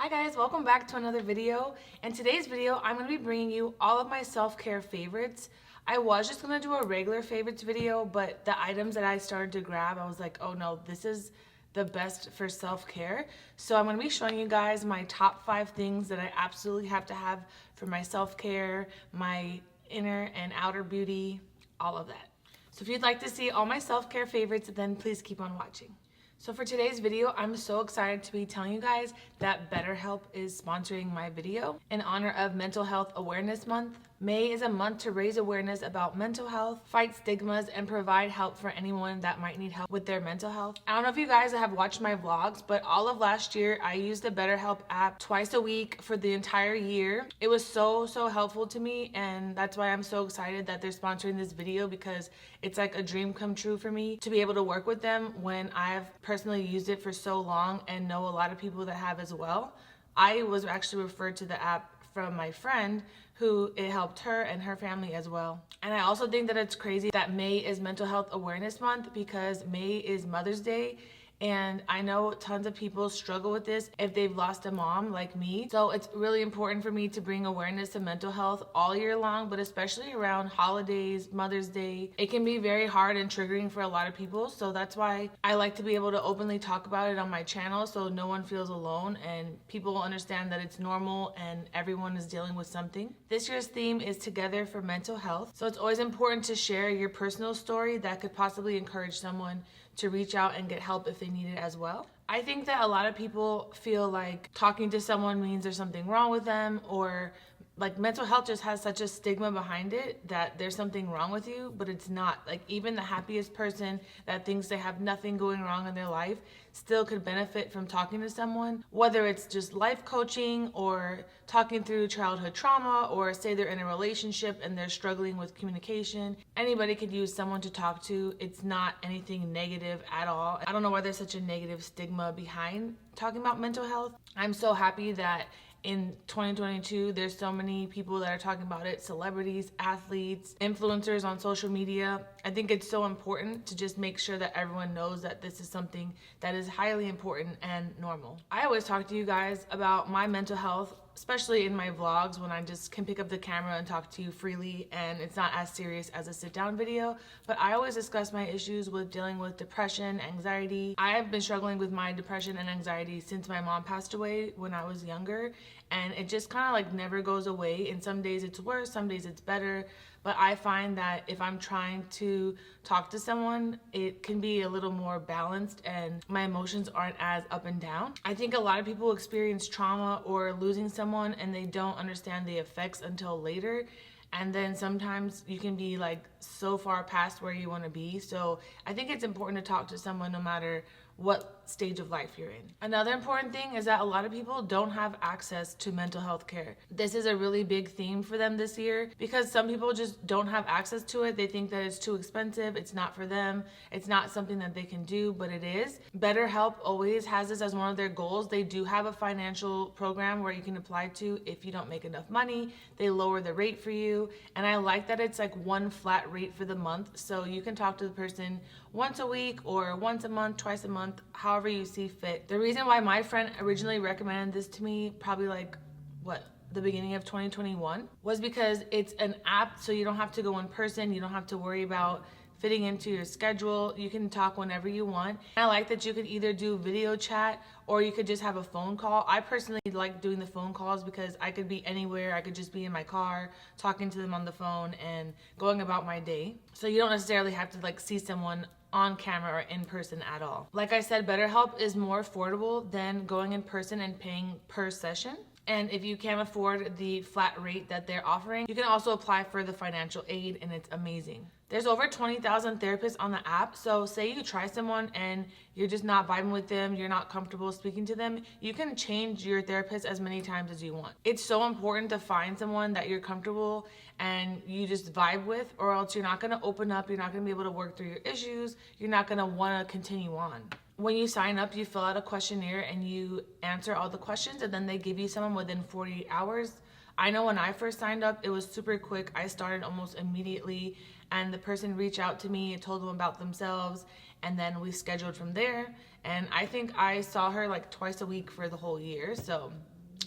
Hi guys, welcome back to another video. In today's video, I'm going to be bringing you all of my self-care favorites. I was just going to do a regular favorites video, but the items that I started to grab, I was like, oh no, this is the best for self-care. So I'm going to be showing you guys my top 5 things that I absolutely have to have for my self-care, my inner and outer beauty, all of that. So if you'd like to see all my self-care favorites, then please keep on watching. So for today's video, I'm so excited to be telling you guys that BetterHelp is sponsoring my video in honor of Mental Health Awareness Month. May is a month to raise awareness about mental health, fight stigmas, and provide help for anyone that might need help with their mental health. I don't know if you guys have watched my vlogs, but all of last year, I used the BetterHelp app twice a week for the entire year. It was so helpful to me, and that's why I'm so excited that they're sponsoring this video, because it's like a dream come true for me to be able to work with them when I've personally used it for so long and know a lot of people that have as well. I was actually referred to the app from my friend who it helped her and her family as well. And I also think that it's crazy that May is Mental Health Awareness Month, because May is Mother's Day. And I know tons of people struggle with this if they've lost a mom like me. So it's really important for me to bring awareness to mental health all year long, but especially around holidays, Mother's Day. It can be very hard and triggering for a lot of people. So that's why I like to be able to openly talk about it on my channel so no one feels alone and people understand that it's normal and everyone is dealing with something. This year's theme is Together for Mental Health. So it's always important to share your personal story that could possibly encourage someone to reach out and get help if they need it as well. I think that a lot of people feel like talking to someone means there's something wrong with them, or like mental health just has such a stigma behind it that there's something wrong with you, but it's not. Like even the happiest person that thinks they have nothing going wrong in their life still could benefit from talking to someone, whether it's just life coaching or talking through childhood trauma, or say they're in a relationship and they're struggling with communication. Anybody could use someone to talk to. It's not anything negative at all. I don't know why there's such a negative stigma behind talking about mental health. I'm so happy that in 2022, there's so many people that are talking about it, celebrities, athletes, influencers on social media. I think it's so important to just make sure that everyone knows that this is something that is highly important and normal. I always talk to you guys about my mental health, especially in my vlogs when I just can pick up the camera and talk to you freely and it's not as serious as a sit-down video. But I always discuss my issues with dealing with depression, anxiety. I have been struggling with my depression and anxiety since my mom passed away when I was younger, and it just kind of like never goes away. And some days it's worse, some days it's better. But I find that if I'm trying to talk to someone, it can be a little more balanced and my emotions aren't as up and down. I think a lot of people experience trauma or losing someone and they don't understand the effects until later. And then sometimes you can be like so far past where you want to be. So I think it's important to talk to someone no matter what stage of life you're in. Another important thing is that a lot of people don't have access to mental health care. This is a really big theme for them this year because some people just don't have access to it. They think that it's too expensive, it's not for them, it's not something that they can do, but it is. BetterHelp always has this as one of their goals. They do have a financial program where you can apply to if you don't make enough money. They lower the rate for you, and I like that it's like one flat rate for the month, so you can talk to the person once a week or once a month, twice a month, however you see fit. The reason why my friend originally recommended this to me, probably like, the beginning of 2021, was because it's an app, so you don't have to go in person, you don't have to worry about fitting into your schedule. You can talk whenever you want. And I like that you could either do video chat or you could just have a phone call. I personally like doing the phone calls because I could be anywhere. I could just be in my car talking to them on the phone and going about my day. So you don't necessarily have to like see someone on camera or in person at all. Like I said, BetterHelp is more affordable than going in person and paying per session. And if you can't afford the flat rate that they're offering, you can also apply for the financial aid, and it's amazing. There's over 20,000 therapists on the app, so say you try someone and you're just not vibing with them, you're not comfortable speaking to them, you can change your therapist as many times as you want. It's so important to find someone that you're comfortable and you just vibe with, or else you're not gonna open up, you're not gonna be able to work through your issues, you're not gonna wanna continue on. When you sign up, you fill out a questionnaire and you answer all the questions, and then they give you someone within 48 hours. I know when I first signed up, it was super quick. I started almost immediately, and the person reached out to me and told them about themselves, and then we scheduled from there. And I think I saw her like twice a week for the whole year, so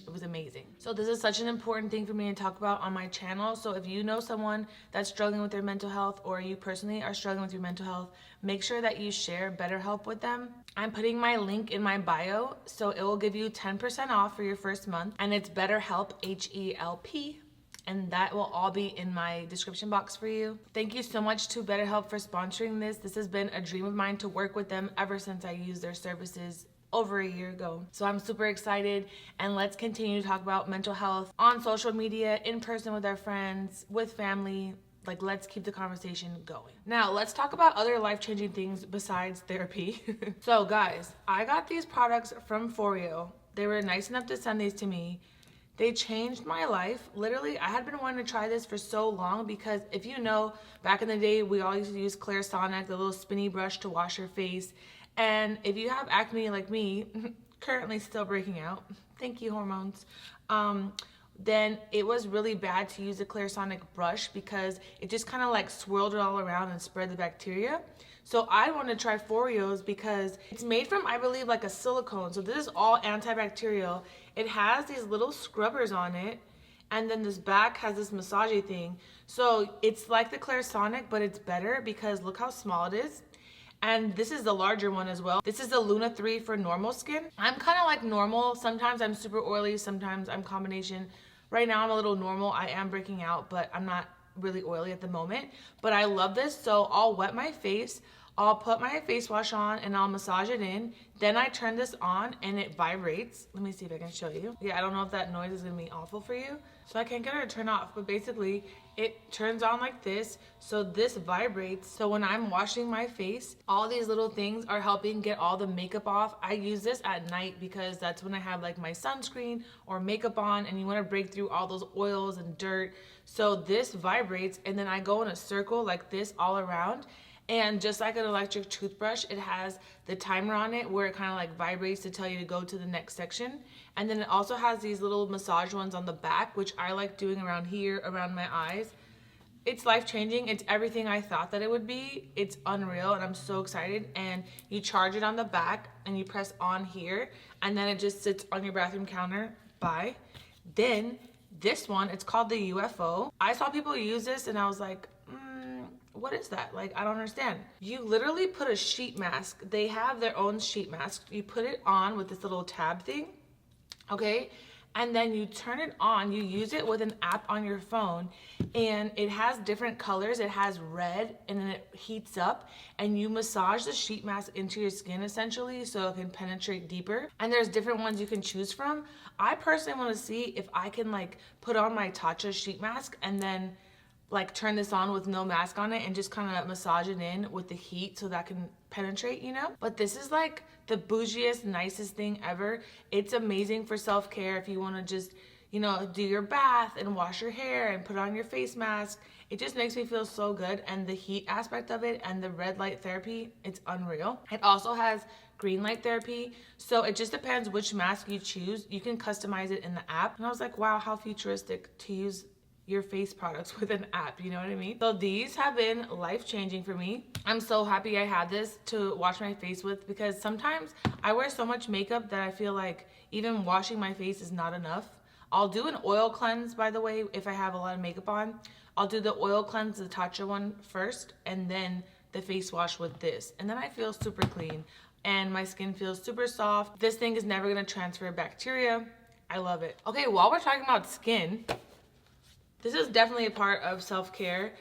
it was amazing. So this is such an important thing for me to talk about on my channel. So if you know someone that's struggling with their mental health, or you personally are struggling with your mental health, make sure that you share BetterHelp with them. I'm putting my link in my bio, so it will give you 10% off for your first month, and it's BetterHelp, HELP. And that will all be in my description box for you. Thank you so much to BetterHelp for sponsoring this. This has been a dream of mine to work with them ever since I used their services over a year ago. So I'm super excited, and let's continue to talk about mental health on social media, in person with our friends, with family. Like, let's keep the conversation going. Now, let's talk about other life-changing things besides therapy. So guys, I got these products from Foreo. They were nice enough to send these to me. They changed my life. Literally, I had been wanting to try this for so long because if you know, back in the day, we all used to use Clarisonic, the little spinny brush to wash your face. And if you have acne like me, currently still breaking out, thank you hormones, then it was really bad to use a Clarisonic brush because it just kind of like swirled it all around and spread the bacteria. So I want to try Foreo's because it's made from, I believe, like a silicone. So this is all antibacterial. It has these little scrubbers on it, and then this back has this massagey thing. So it's like the Clarisonic, but it's better because look how small it is. And this is the larger one as well. This is the Luna 3 for normal skin. I'm kind of like normal. Sometimes I'm super oily, sometimes I'm combination. Right now I'm a little normal. I am breaking out, but I'm not really oily at the moment. But I love this, so I'll wet my face, I'll put my face wash on, and I'll massage it in. Then I turn this on and it vibrates. Let me see if I can show you. Yeah, I don't know if that noise is gonna be awful for you. So I can't get her to turn off, but basically it turns on like this. So this vibrates. So when I'm washing my face, all these little things are helping get all the makeup off. I use this at night because that's when I have like my sunscreen or makeup on, and you wanna break through all those oils and dirt. So this vibrates, and then I go in a circle like this all around. And just like an electric toothbrush, it has the timer on it where it kind of like vibrates to tell you to go to the next section. And then it also has these little massage ones on the back, which I like doing around here, around my eyes. It's life-changing. It's everything I thought that it would be. It's unreal, and I'm so excited. And you charge it on the back, and you press on here, and then it just sits on your bathroom counter. Bye. Then this one, it's called the UFO. I saw people use this, and I was like, what is that? Like, I don't understand. You literally put a sheet mask. They have their own sheet mask. You put it on with this little tab thing, okay? And then you turn it on. You use it with an app on your phone, and it has different colors. It has red, and then it heats up, and you massage the sheet mask into your skin essentially so it can penetrate deeper. And there's different ones you can choose from. I personally want to see if I can like put on my Tatcha sheet mask and then like turn this on with no mask on it and just kind of massage it in with the heat so that can penetrate, you know? But this is like the bougiest, nicest thing ever. It's amazing for self-care if you want to just, you know, do your bath and wash your hair and put on your face mask. It just makes me feel so good, and the heat aspect of it and the red light therapy, it's unreal. It also has green light therapy, so it just depends which mask you choose. You can customize it in the app, and I was like, wow, how futuristic to use your face products with an app, you know what I mean? So these have been life-changing for me. I'm so happy I had this to wash my face with because sometimes I wear so much makeup that I feel like even washing my face is not enough. I'll do an oil cleanse, by the way, if I have a lot of makeup on. I'll do the oil cleanse, the Tatcha one first, and then the face wash with this. And then I feel super clean and my skin feels super soft. This thing is never gonna transfer bacteria. I love it. Okay, while we're talking about skin, this is definitely a part of self-care.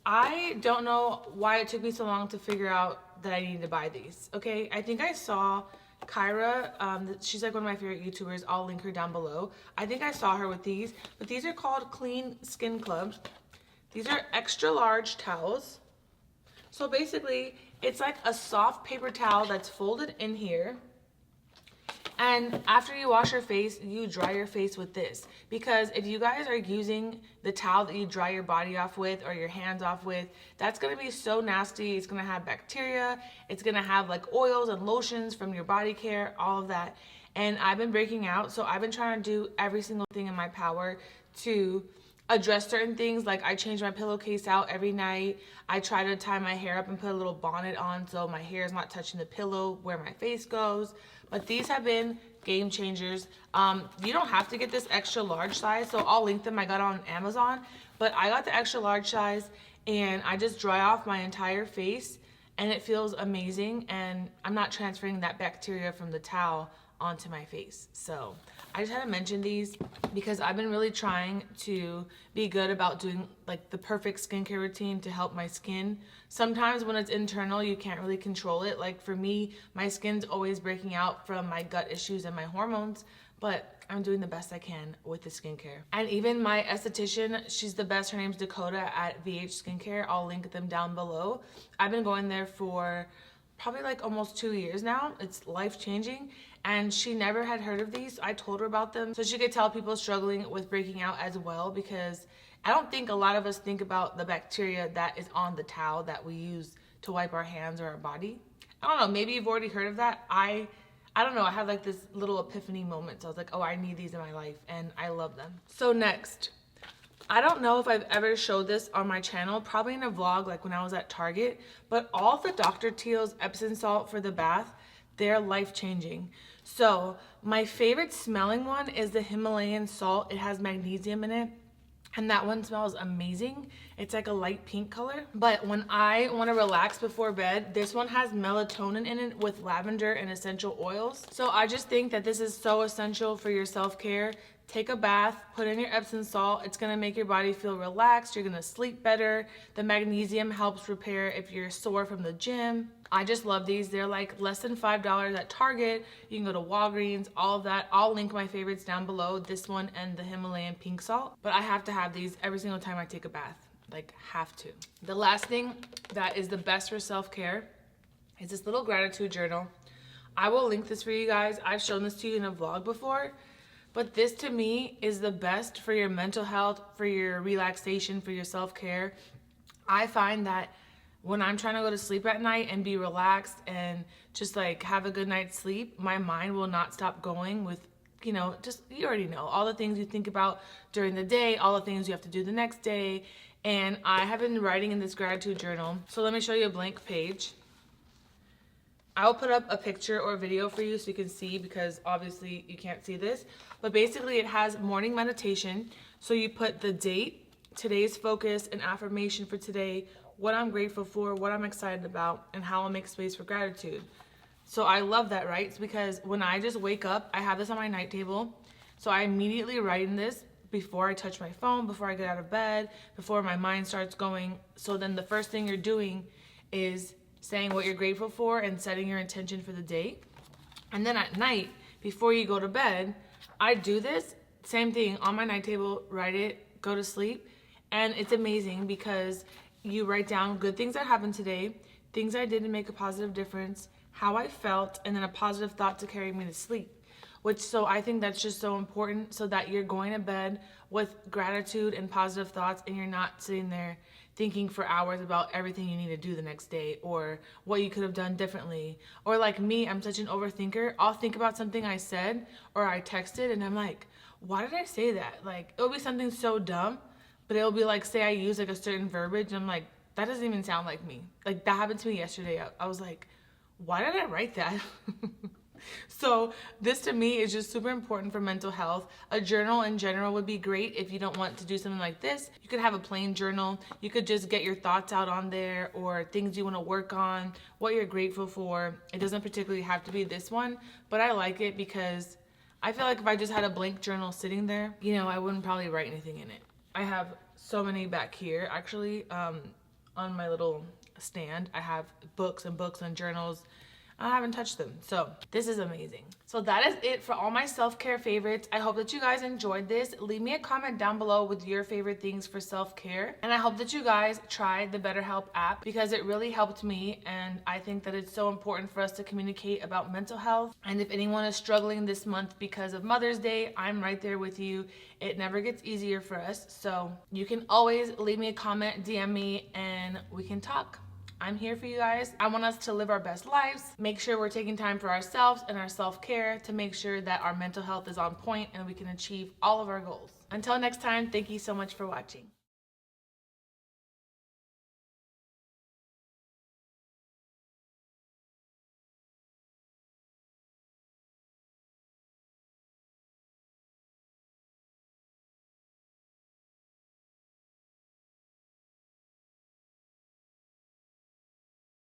I don't know why it took me so long to figure out that I needed to buy these, okay? I think I saw Kyra, she's like one of my favorite YouTubers. I'll link her down below. I think I saw her with these, but these are called Clean Skin Club. These are extra large towels. So basically, it's like a soft paper towel that's folded in here. And after you wash your face, you dry your face with this. Because if you guys are using the towel that you dry your body off with or your hands off with, that's gonna be so nasty. It's gonna have bacteria. It's gonna have like oils and lotions from your body care, all of that. And I've been breaking out, so I've been trying to do every single thing in my power to address certain things. Like I change my pillowcase out every night. I try to tie my hair up and put a little bonnet on so my hair is not touching the pillow where my face goes. But these have been game changers. You don't have to get this extra large size, so I'll link them. I got on Amazon, but I got the extra large size, and I just dry off my entire face, and it feels amazing, and I'm not transferring that bacteria from the towel onto my face. So I just had to mention these because I've been really trying to be good about doing like the perfect skincare routine to help my skin. Sometimes when it's internal, you can't really control it. Like for me, my skin's always breaking out from my gut issues and my hormones, but I'm doing the best I can with the skincare. And even my esthetician, she's the best. Her name's Dakota at VH Skincare. I'll link them down below. I've been going there for probably like almost 2 years now. It's life-changing, and she never had heard of these. I told her about them so she could tell people struggling with breaking out as well, because I don't think a lot of us think about the bacteria that is on the towel that we use to wipe our hands or our body. I don't know, maybe you've already heard of that. I don't know, I had like this little epiphany moment. So I was like, oh, I need these in my life, and I love them. So next, I don't know if I've ever showed this on my channel, probably in a vlog like when I was at Target, but all the Dr. Teal's Epsom salt for the bath, they're life-changing. So my favorite smelling one is the Himalayan salt. It has magnesium in it, and that one smells amazing. It's like a light pink color. But when I want to relax before bed, this one has melatonin in it with lavender and essential oils. So I just think that this is so essential for your self-care. Take a bath, put in your Epsom salt. It's gonna make your body feel relaxed. You're gonna sleep better. The magnesium helps repair if you're sore from the gym. I just love these. They're like less than $5 at Target. You can go to Walgreens, all of that. I'll link my favorites down below, this one and the Himalayan pink salt. But I have to have these every single time I take a bath. Like, have to. The last thing that is the best for self-care is this little gratitude journal. I will link this for you guys. I've shown this to you in a vlog before. But this to me is the best for your mental health, for your relaxation, for your self-care. I find that when I'm trying to go to sleep at night and be relaxed and just like have a good night's sleep, my mind will not stop going with, you know, just, you already know, all the things you think about during the day, all the things you have to do the next day. And I have been writing in this gratitude journal. So let me show you a blank page. I'll put up a picture or a video for you so you can see, because obviously you can't see this. But basically it has morning meditation. So you put the date, today's focus and affirmation for today, what I'm grateful for, what I'm excited about, and how I'll make space for gratitude. So I love that, right? It's because when I just wake up, I have this on my night table. So I immediately write in this before I touch my phone, before I get out of bed, before my mind starts going. So then the first thing you're doing is saying what you're grateful for and setting your intention for the day. And then at night, before you go to bed, I do this same thing on my night table, write it, go to sleep. And it's amazing because you write down good things that happened today, things I did to make a positive difference, how I felt, and then a positive thought to carry me to sleep. So I think that's just so important, so that you're going to bed with gratitude and positive thoughts, and you're not sitting there thinking for hours about everything you need to do the next day or what you could have done differently. Or like me, I'm such an overthinker. I'll think about something I said or I texted, and I'm like, why did I say that? Like, it'll be something so dumb, but it'll be like, say I use like a certain verbiage, and I'm like, that doesn't even sound like me. Like, that happened to me yesterday. I was like, why did I write that? So this to me is just super important for mental health. A journal in general would be great if you don't want to do something like this. You could have a plain journal. You could just get your thoughts out on there, or things you want to work on, what you're grateful for. It doesn't particularly have to be this one, but I like it because I feel like if I just had a blank journal sitting there, you know, I wouldn't probably write anything in it. I have so many back here actually, on my little stand. I have books and books and journals. I haven't touched them, so this is amazing. So that is it for all my self-care favorites. I hope that you guys enjoyed this. Leave me a comment down below with your favorite things for self-care, and I hope that you guys tried the BetterHelp app, because it really helped me, and I think that it's so important for us to communicate about mental health. And if anyone is struggling this month because of Mother's Day, I'm right there with you. It never gets easier for us, so you can always leave me a comment, DM me, and we can talk. I'm here for you guys. I want us to live our best lives, make sure we're taking time for ourselves and our self-care to make sure that our mental health is on point and we can achieve all of our goals. Until next time, thank you so much for watching.